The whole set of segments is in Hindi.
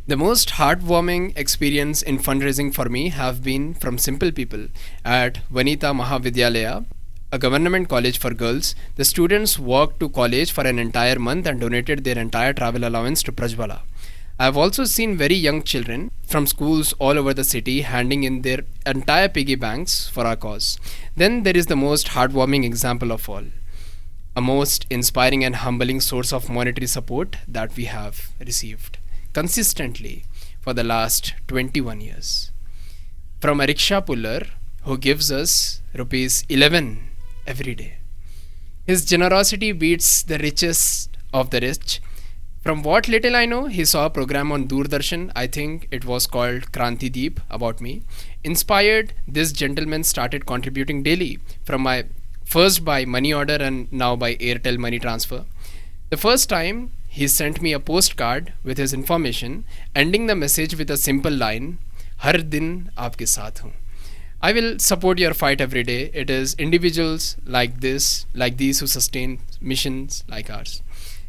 The most heartwarming experience in fundraising for me have been from simple people. At Vanita Mahavidyalaya, a government college for girls, the students walked to college for an entire month and donated their entire travel allowance to Prajwala. I have also seen very young children from schools all over the city handing in their entire piggy banks for our cause. Then there is the most heartwarming example of all, a most inspiring and humbling source of monetary support that we have received consistently for the last 21 years. From a rickshaw puller who gives us rupees 11 every day. His generosity beats the richest of the rich. From what little I know, he saw a program on Doordarshan, I think it was called Kranti Deep, about me. Inspired, this gentleman started contributing daily from my first by money order and now by Airtel money transfer. The first time he sent me a postcard with his information, ending the message with a simple line, हर दिन आपके साथ हूँ. I will support your fight every day. It is individuals like this, like these who sustain missions like ours.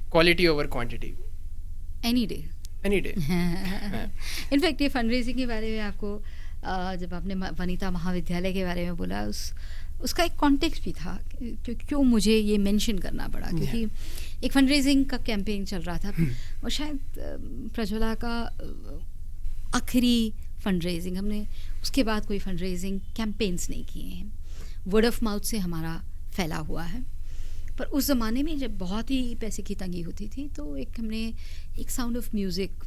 Quality over quantity. Any day. Any day. In fact ये फंड रेजिंग के बारे में आपको जब आपने वनिता महाविद्यालय के बारे में बोला उसका एक कॉन्टेक्स्ट भी था क्यों मुझे ये मेंशन करना पड़ा क्योंकि एक फंड रेजिंग का कैंपेन चल रहा था और शायद प्रज्वला का आखिरी फंड रेजिंग हमने उसके बाद कोई फंड रेजिंग कैंपेन्स नहीं किए हैं. वर्ड ऑफ माउथ से हमारा फैला हुआ है. पर उस ज़माने में जब बहुत ही पैसे की तंगी होती थी तो हमने एक साउंड ऑफ म्यूज़िक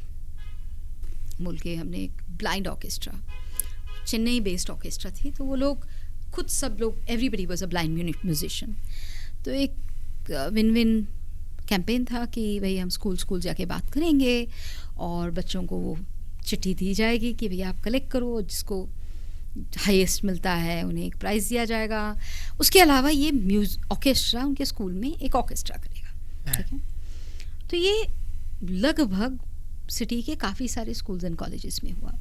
मूल के हमने एक blind orchestra Chennai based orchestra थी तो वो लोग खुद सब लोग everybody was a blind musician. तो एक विन विन कैंपेन था कि भाई हम स्कूल जाके बात करेंगे और बच्चों को वो चिट्ठी दी जाएगी कि भैया आप कलेक्ट करो जिसको हाईएस्ट मिलता है उन्हें एक प्राइज़ दिया जाएगा. उसके अलावा ये ऑर्केस्ट्रा उनके स्कूल में एक ऑर्केस्ट्रा करेगा. ठीक है. तो ये लगभग सिटी के काफ़ी सारे स्कूल्स एंड कॉलेजेस में हुआ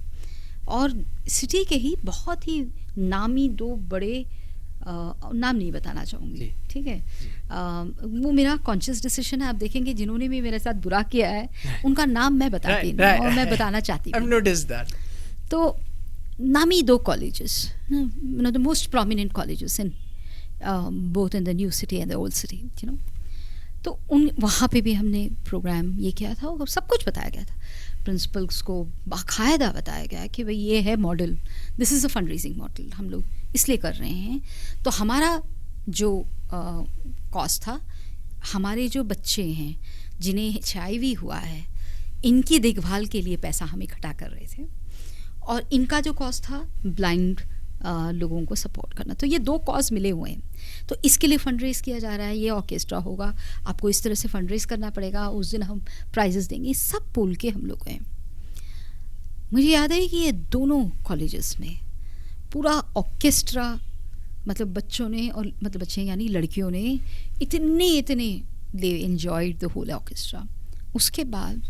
और सिटी के ही बहुत ही नामी दो बड़े नाम नहीं बताना चाहूँगी. ठीक है. वो मेरा कॉन्शियस डिसीजन है. आप देखेंगे जिन्होंने भी मेरे साथ बुरा किया है उनका नाम मैं बताती हूँ और मैं बताना चाहती हूँ. तो नामी दो colleges the most prominent colleges in both in the new city and the old city you know. तो वहाँ पे भी हमने प्रोग्राम ये किया था और सब कुछ बताया गया था. प्रिंसिपल्स को बाकायदा बताया गया कि भाई ये है model, this is a fund raising model, हम लोग इसलिए कर रहे हैं. तो हमारा जो कॉस्ट था, हमारे जो बच्चे हैं जिन्हें HIV हुआ है इनकी देखभाल के लिए पैसा हम इकट्ठा कर रहे थे और इनका जो कॉस्ट था ब्लाइंड लोगों को सपोर्ट करना. तो ये दो कॉज मिले हुए हैं. तो इसके लिए फंड रेज किया जा रहा है. ये ऑर्केस्ट्रा होगा, आपको इस तरह से फंड रेज करना पड़ेगा, उस दिन हम प्राइजेस देंगे. सब बोल के हम लोग गए. मुझे याद है कि ये दोनों कॉलेजेस में पूरा ऑर्केस्ट्रा मतलब बच्चों ने और मतलब बच्चे यानी लड़कियों ने इतने दे एन्जॉयड द होल ऑर्केस्ट्रा. उसके बाद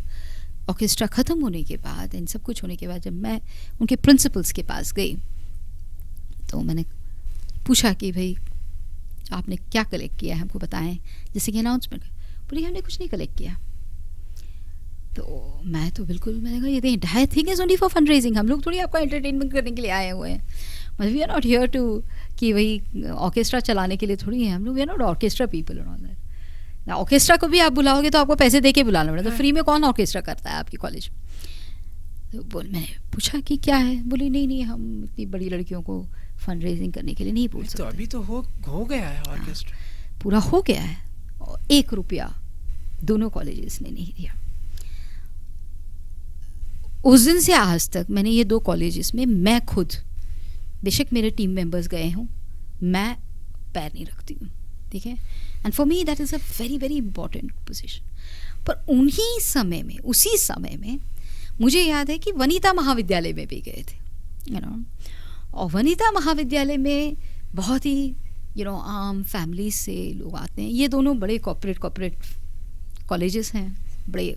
ऑर्केस्ट्रा ख़त्म होने के बाद इन सब कुछ होने के बाद जब मैं उनके प्रिंसिपल्स के पास गई तो मैंने पूछा कि भाई आपने क्या कलेक्ट किया है हमको बताएं, जैसे कि अनाउंसमेंट. बोले हमने कुछ नहीं कलेक्ट किया. तो मैं तो बिल्कुल मैंने कहा ये the entire thing is only for fund raising. हम लोग थोड़ी आपका एंटरटेनमेंट करने के लिए आए हुए हैं. मतलब we are not here to कि वही ऑर्केस्ट्रा चलाने के लिए थोड़ी है हम लोग. We are not orchestra people and all that. Orchestra को भी आप बुलाओगे तो आपको पैसे दे के बुलाना पड़ेगा. तो फ्री में कौन ऑर्केस्ट्रा करता है आपके कॉलेज में. तो मैंने पूछा कि क्या है. बोली नहीं हम इतनी बड़ी लड़कियों को फंड रेजिंग करने के लिए नहीं बोल सकते. तो अभी तो हो गया है ऑर्केस्ट्रा. पूरा हो गया है और 1 रुपया दोनों कॉलेजेस ने नहीं दिया. उस दिन से आज तक मैंने ये 2 कॉलेजेस में मैं खुद, बेशक मेरे टीम मेंबर्स गए हों, मैं पैर नहीं रखती हूँ. ठीक है. And for me that is a very very important position. पर उसी समय में मुझे याद है कि वनिता महाविद्यालय में भी गए थे यू नो. और वनिता महाविद्यालय में बहुत ही आम फैमिली से लोग आते हैं. ये दोनों बड़े कॉर्पोरेट कॉलेजेस हैं, बड़े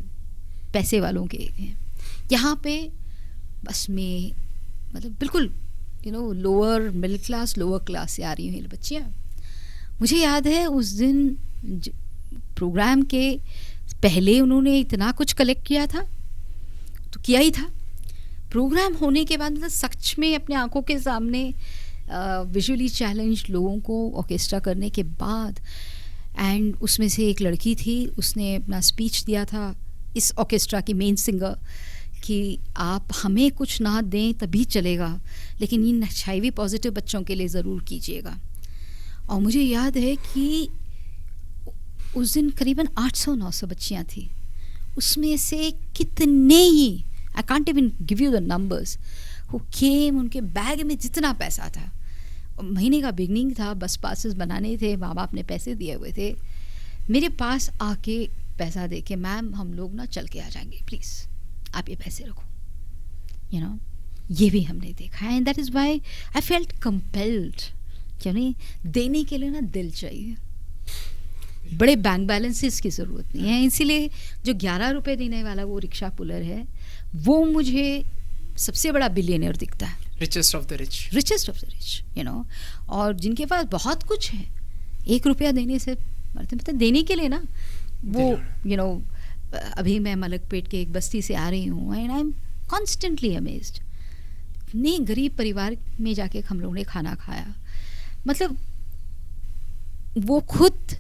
पैसे वालों के हैं. यहाँ पे बस में मतलब बिल्कुल lower middle class lower class से आ रही हुई बच्चियाँ. मुझे याद है उस दिन प्रोग्राम के पहले उन्होंने इतना कुछ कलेक्ट किया था. तो किया ही था। प्रोग्राम होने के बाद मतलब सच में अपने आंखों के सामने विजुअली चैलेंज लोगों को ऑर्केस्ट्रा करने के बाद, एंड उसमें से एक लड़की थी, उसने अपना स्पीच दिया था इस ऑर्केस्ट्रा की मेन सिंगर कि आप हमें कुछ ना दें तभी चलेगा, लेकिन इन HIV पॉजिटिव बच्चों के लिए ज़रूर कीजिएगा। और मुझे याद है कि उस दिन करीबन 800-900 बच्चियाँ थी, उसमें से कितने ही, I can't even give you the numbers, who came, उनके बैग में जितना पैसा था, महीने का बिगनिंग था, बस पासेस बनाने थे, माँ बाप ने पैसे दिए हुए थे, मेरे पास आके पैसा दे के, मैम हम लोग ना चल के आ जाएंगे, प्लीज़ आप ये पैसे रखो, यू नो। ये भी हमने देखा है, and that is why I felt compelled, यानी देने के लिए ना दिल चाहिए, बड़े बैंक बैलेंसेस की ज़रूरत नहीं है। इसीलिए जो 11 रुपये देने वाला वो रिक्शा पुलर है, वो मुझे सबसे बड़ा बिलियनियर दिखता है, richest of the rich, you know. और जिनके पास बहुत कुछ है, 1 रुपया देने से मतलब देने के लिए ना वो, यू नो, अभी मैं मलकपेट के एक बस्ती से आ रही हूँ, and I am constantly amazed, इतने गरीब परिवार में जाके हम लोगों ने खाना खाया, मतलब वो खुद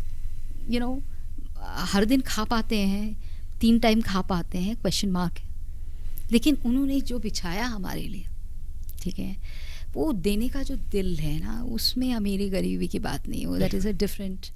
यू नो हर दिन खा पाते हैं, 3 टाइम खा पाते हैं, क्वेश्चन मार्क है, लेकिन उन्होंने जो बिछाया हमारे लिए, ठीक है, वो देने का जो दिल है ना, उसमें अमीरी गरीबी की बात नहीं हो, दैट इज़ अ डिफरेंट